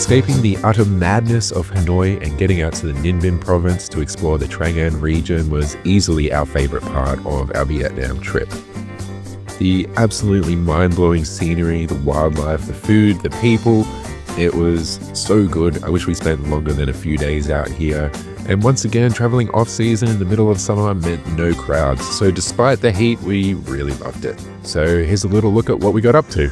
Escaping the utter madness of Hanoi and getting out to the Ninh Binh province to explore the Trang An region was easily our favorite part of our Vietnam trip. The absolutely mind-blowing scenery, the wildlife, the food, the people, it was so good. I wish we spent longer than a few days out here. And once again, traveling off-season in the middle of summer meant no crowds. So despite the heat, we really loved it. So here's a little look at what we got up to.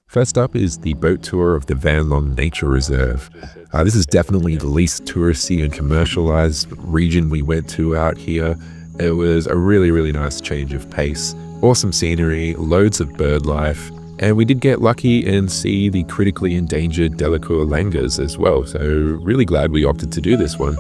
First up is the boat tour of the Van Long Nature Reserve. This is definitely the least touristy and commercialized region we went to out here. It was a really nice change of pace, awesome scenery, loads of bird life, and we did get lucky and see the critically endangered Delacour langurs as well, so really glad we opted to do this one.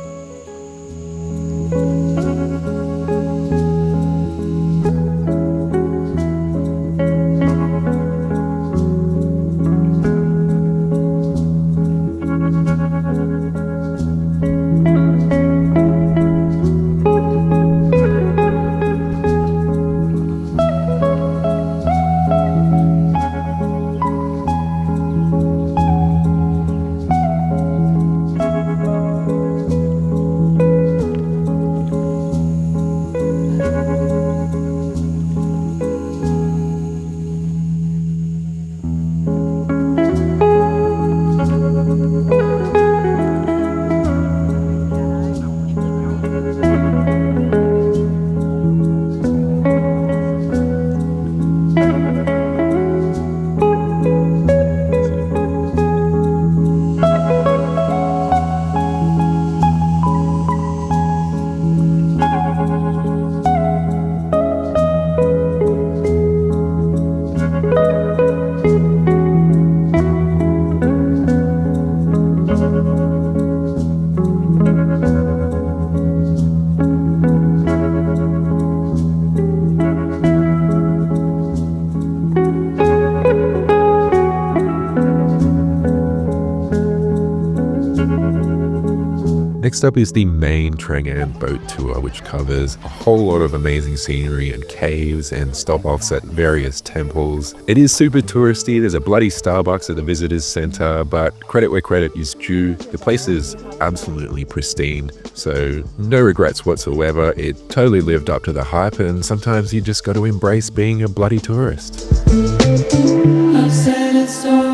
Next up is the main Trang An boat tour, which covers a whole lot of amazing scenery and caves and stop-offs at various temples. It is super touristy. There's a bloody Starbucks at the visitors center, but credit where credit is due. The place is absolutely pristine, so no regrets whatsoever. It totally lived up to the hype, and sometimes you just got to embrace being a bloody tourist. I've said it so.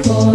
For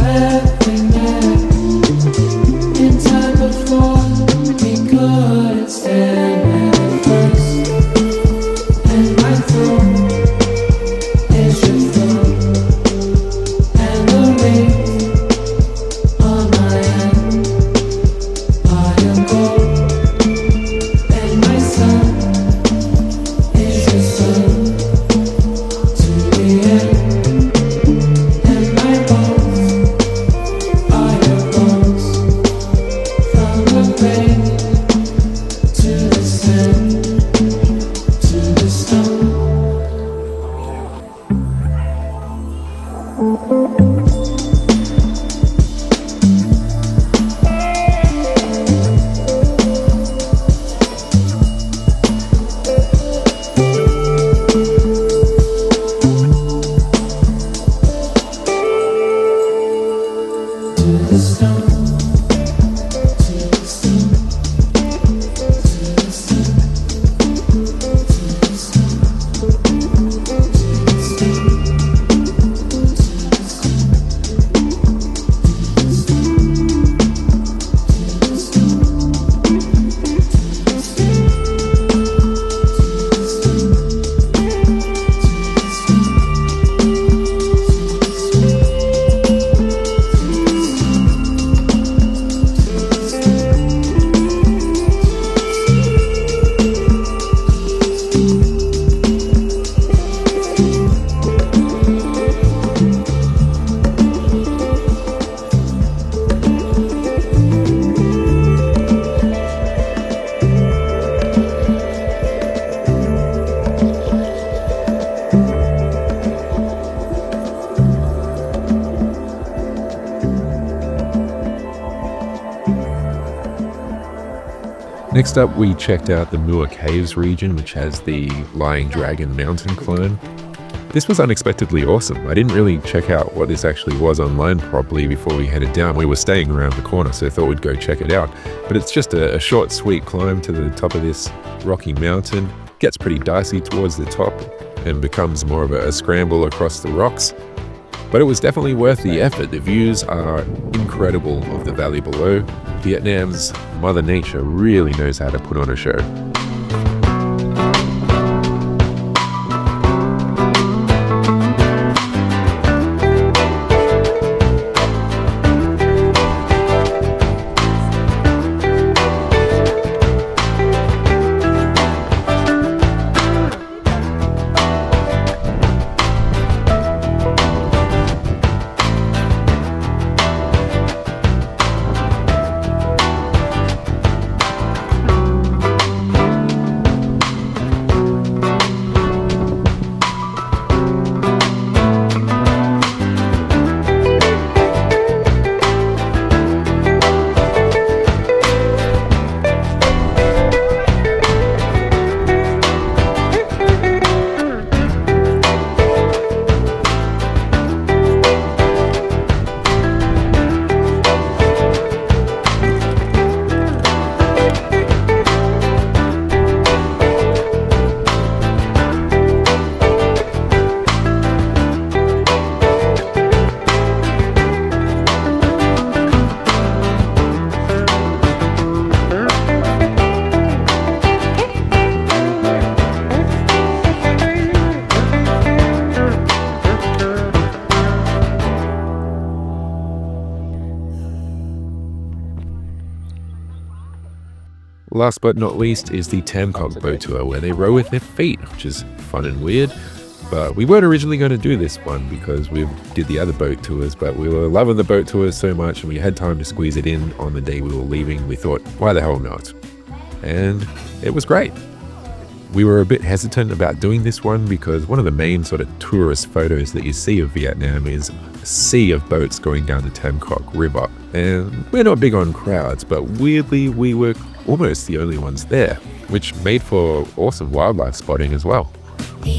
Next up, we checked out the Mua Caves region, which has the Lying Dragon mountain clone. This was unexpectedly awesome. I didn't really check out what this actually was online properly before we headed down. We were staying around the corner, so I thought we'd go check it out. But it's just a short, sweet climb to the top of this rocky mountain. Gets pretty dicey towards the top and becomes more of a scramble across the rocks. But it was definitely worth the effort. The views are incredible of the valley below. Vietnam's Mother Nature really knows how to put on a show. Last but not least is the Tamcock boat tour, where they row with their feet, which is fun and weird. But we weren't originally going to do this one because we did the other boat tours, but we were loving the boat tours so much and we had time to squeeze it in on the day we were leaving. We thought, why the hell not? And it was great. We were a bit hesitant about doing this one because one of the main sort of tourist photos that you see of Vietnam is a sea of boats going down the Tamcock River. And we're not big on crowds, but weirdly we were almost the only ones there, which made for awesome wildlife spotting as well. There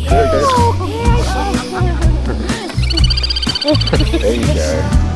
you go.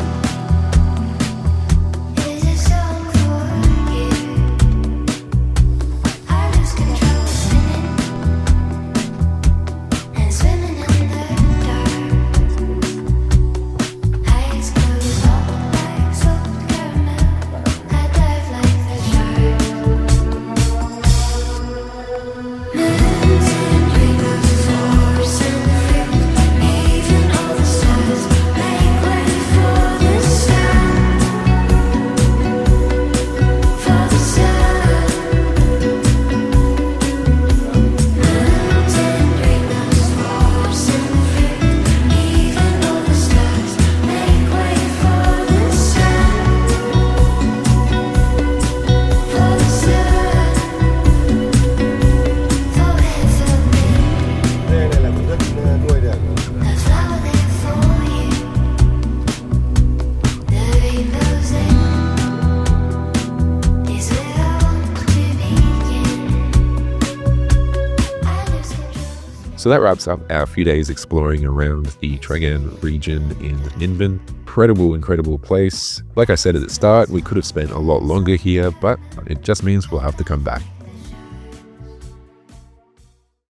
So that wraps up our few days exploring around the Trang region in Ninh Binh. Incredible place. Like I said at the start, we could have spent a lot longer here, but it just means we'll have to come back.